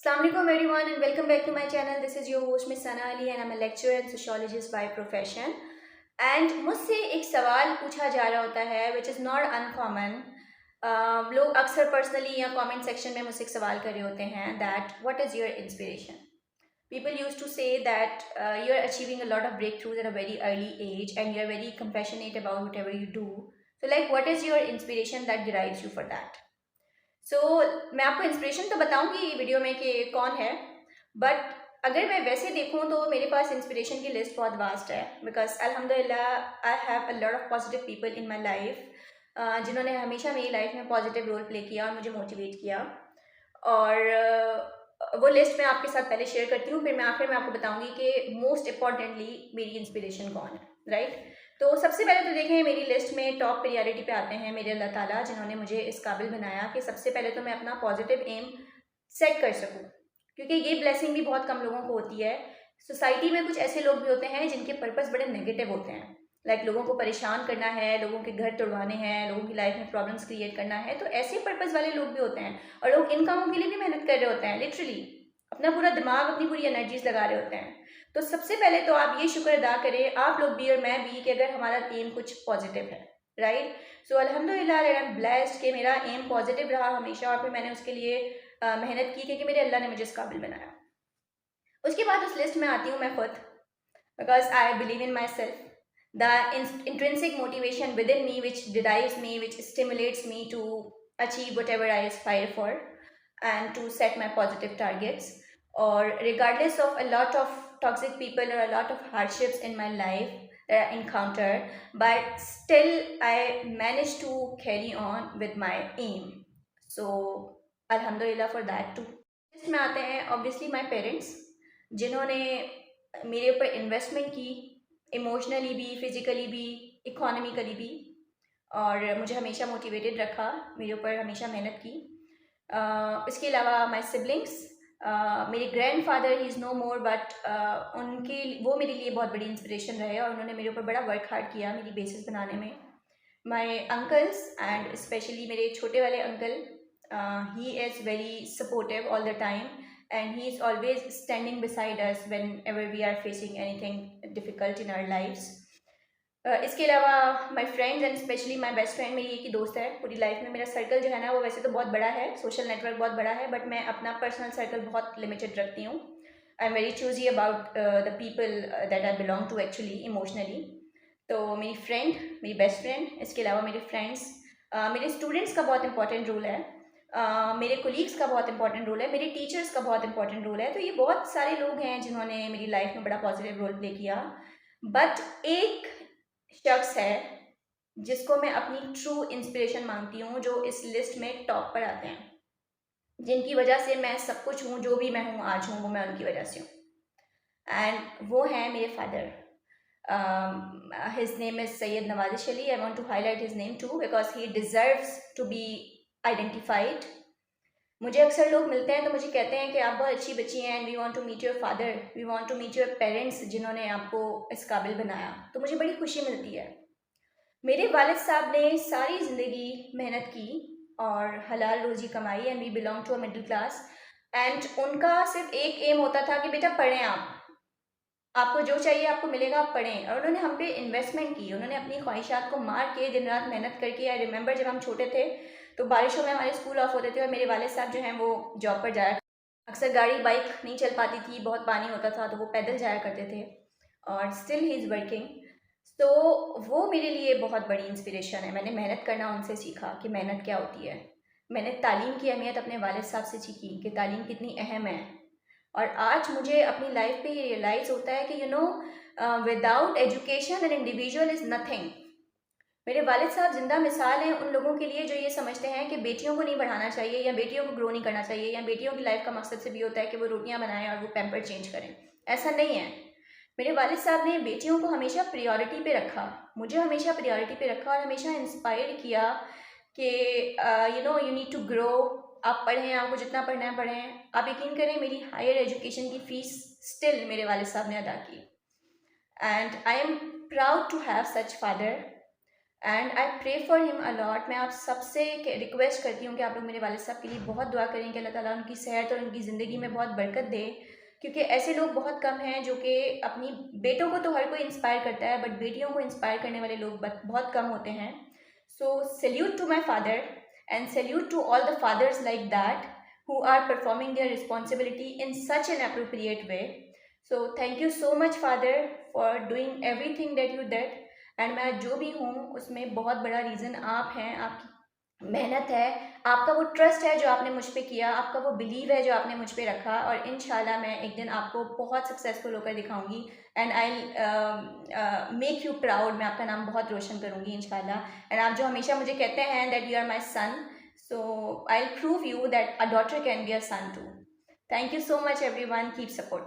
Assalamu alaikum everyone and welcome back to my channel. This is your host Miss Sana Ali and I'm a lecturer and sociologist by profession. And मुझसे एक सवाल पूछा जा रहा होता है which is not uncommon. लोग अक्सर पर्सनली या कमेंट सेक्शन में मुझसे एक सवाल कर रहे होते हैं that what is your inspiration? People used to say that you're achieving a lot of breakthroughs at a very early age and you're very compassionate about whatever you do. So like what is your inspiration that derives you for that? मैं आपको inspiration तो बताऊंगी video में कि कौन है, but अगर मैं वैसे देखूं तो मेरे पास इंस्पिरेशन की लिस्ट बहुत वास्ट है बिकॉज अल्हम्दुलिल्लाह I have a lot of positive people in my life जिन्होंने हमेशा मेरी लाइफ में पॉजिटिव रोल प्ले किया और मुझे मोटिवेट किया। और वो लिस्ट मैं आपके साथ पहले शेयर करती हूँ, फिर मैं आखिर में आपको बताऊंगी कि मोस्ट इम्पॉर्टेंटली मेरी इंस्पिरेशन कौन है, राइट। तो सबसे पहले तो देखें मेरी लिस्ट में टॉप प्रायोरिटी पे आते हैं मेरे अल्लाह ताला, जिन्होंने मुझे इस काबिल बनाया कि सबसे पहले तो मैं अपना पॉजिटिव एम सेट कर सकूं, क्योंकि ये ब्लेसिंग भी बहुत कम लोगों को होती है। सोसाइटी में कुछ ऐसे लोग भी होते हैं जिनके पर्पस बड़े नेगेटिव होते हैं, लाइक लोगों को परेशान करना है, लोगों के घर तोड़वाने हैं, लोगों की लाइफ में प्रॉब्लम्स क्रिएट करना है। तो ऐसे पर्पस वाले लोग भी होते हैं और लोग इन कामों के लिए भी मेहनत कर रहे होते हैं, लिटरली अपना पूरा दिमाग अपनी पूरी एनर्जीज लगा रहे होते हैं। तो सबसे पहले तो आप ये शुक्र अदा करें, आप लोग भी और मैं भी, कि अगर हमारा एम कुछ पॉजिटिव है, राइट। सो अल्हम्दुलिल्लाह आई एम ब्लेस्ड कि मेरा एम पॉजिटिव रहा हमेशा और फिर मैंने उसके लिए मेहनत की क्योंकि मेरे अल्लाह ने मुझे इस काबिल बनाया। उसके बाद उस लिस्ट में आती हूँ मैं खुद, because I believe in my self, the intrinsic motivation within me which derives me, which stimulates me to achieve whatever I aspire for and to set my positive targets. Or regardless of a lot of toxic people or a lot of hardships in my life that I encounter, but still I managed to carry on with my aim. So alhamdulillah for that too. इसमें आते हैं obviously my parents, जिन्होंने मेरे ऊपर investment की, emotionally भी, physically भी, economically भी, और मुझे हमेशा मोटिवेटेड रखा, मेरे ऊपर हमेशा मेहनत की। इसके अलावा माय सिबलिंग्स, मेरे grandfather he is no more, but वो मेरे लिए बहुत बड़ी इंस्पिरेशन रहे और उन्होंने मेरे ऊपर बड़ा वर्क हार्ड किया मेरी बेसिस बनाने में। माय अंकल्स एंड स्पेशली मेरे छोटे वाले uncle, he is very supportive all the time and he is always standing beside us whenever we are facing anything difficult in our lives. इसके अलावा my friends and specially my best friend मेरी एक ही दोस्त है पूरी life में। मेरा circle जो है ना वो वैसे तो बहुत बड़ा है, सोशल नेटवर्क बहुत बड़ा है, बट मैं अपना पर्सनल सर्कल बहुत लिमिटेड रखती हूँ। I am very choosy about the people that I belong to actually emotionally. तो मेरी फ्रेंड, मेरी बेस्ट फ्रेंड, इसके अलावा मेरे फ्रेंड्स, मेरे स्टूडेंट्स का बहुत इंपॉर्टेंट रोल है, मेरे कोलीग्स का बहुत इंपॉर्टेंट रोल है, मेरे टीचर्स का बहुत इंपॉर्टेंट रोल है। तो ये बहुत सारे लोग हैं जिन्होंने मेरी लाइफ में बड़ा पॉजिटिव रोल प्ले किया। बट एक शख्स है जिसको मैं अपनी ट्रू इंस्पिरेशन मानती हूँ, जो इस लिस्ट में टॉप पर आते हैं, जिनकी वजह से मैं सब कुछ हूँ, जो भी मैं हूँ आज हूँ, वो मैं उनकी वजह से हूँ। एंड वो हैं मेरे father. His name is Syed Nawazish Ali. I want to highlight his name too because he deserves to be identified. मुझे अक्सर लोग मिलते हैं तो मुझे कहते हैं कि आप बहुत अच्छी बच्ची हैं and we want to meet your father, we want to meet your parents जिन्होंने आपको इस काबिल बनाया। तो मुझे बड़ी खुशी मिलती है। मेरे वालिद साहब ने सारी ज़िंदगी मेहनत की और हलाल रोज़ी कमाई and we belong to a middle class, and उनका सिर्फ एक एम होता था कि बेटा पढ़ें, आपको जो चाहिए आपको मिलेगा, आप पढ़ें। और उन्होंने हम पे इन्वेस्टमेंट की, उन्होंने अपनी ख्वाहिशात को मार के दिन रात मेहनत करके। आई रिमेंबर जब हम छोटे थे तो बारिशों में हमारे स्कूल ऑफ होते थे और मेरे वाले साहब जो हैं वो जॉब पर जाया, अक्सर गाड़ी बाइक नहीं चल पाती थी, बहुत पानी होता था तो वो पैदल जाया करते थे और स्टिल ही इज़ वर्किंग। तो वो मेरे लिए बहुत बड़ी इंस्पिरेशन है। मैंने मेहनत करना उनसे सीखा कि मेहनत क्या होती है। मैंने तालीम की अहमियत अपने वालिद साहब से सीखी कि तालीम कितनी अहम है। और आज मुझे अपनी लाइफ पे ये रियलाइज़ होता है कि without education an individual is nothing. मेरे वालिद साहब जिंदा मिसाल हैं उन लोगों के लिए जो ये समझते हैं कि बेटियों को नहीं बढ़ाना चाहिए या बेटियों को ग्रो नहीं करना चाहिए या बेटियों की लाइफ का मकसद से भी होता है कि वो रोटियां बनाएं और वो पैम्पर चेंज करें। ऐसा नहीं है। मेरे वालिद साहब ने बेटियों को हमेशा प्रायोरिटी पे रखा, मुझे हमेशा प्रायोरिटी पे रखा और हमेशा इंस्पायर किया कि यू नीड टू ग्रो, आप पढ़ें, आपको जितना पढ़ना है पढ़ें। आप यकीन करें मेरी हायर एजुकेशन की फ़ीस स्टिल मेरे वालिद साहब ने अदा की। And I am proud to have such father. And I pray for him a lot. मैं आप सबसे रिक्वेस्ट करती हूँ कि आप लोग मेरे वालिद साहब के लिए बहुत दुआ करें कि अल्लाह ताला उनकी सेहत और उनकी ज़िंदगी में बहुत बरकत दे, क्योंकि ऐसे लोग बहुत कम हैं जो कि अपनी बेटों को तो हर कोई इंस्पायर करता है, बट बेटियों को इंस्पायर करने वाले लोग बहुत कम होते हैं। So salute to my father and salute to all the fathers like that who are performing their responsibility in such an appropriate way. So thank you so much father for doing everything that you did, and मैं जो भी हूँ उसमें बहुत बड़ा reason आप हैं, आपकी मेहनत है, आपका वो ट्रस्ट है जो आपने मुझ पे किया, आपका वो बिलीव है जो आपने मुझ पे रखा, और इंशाल्लाह मैं एक दिन आपको बहुत सक्सेसफुल होकर दिखाऊंगी and I make you proud. मैं आपका नाम बहुत रोशन करूँगी इंशाल्लाह। एंड आप जो हमेशा मुझे कहते हैं that you are my son, so I'll prove you that a daughter can be a son too. Thank you so much everyone, keep supporting.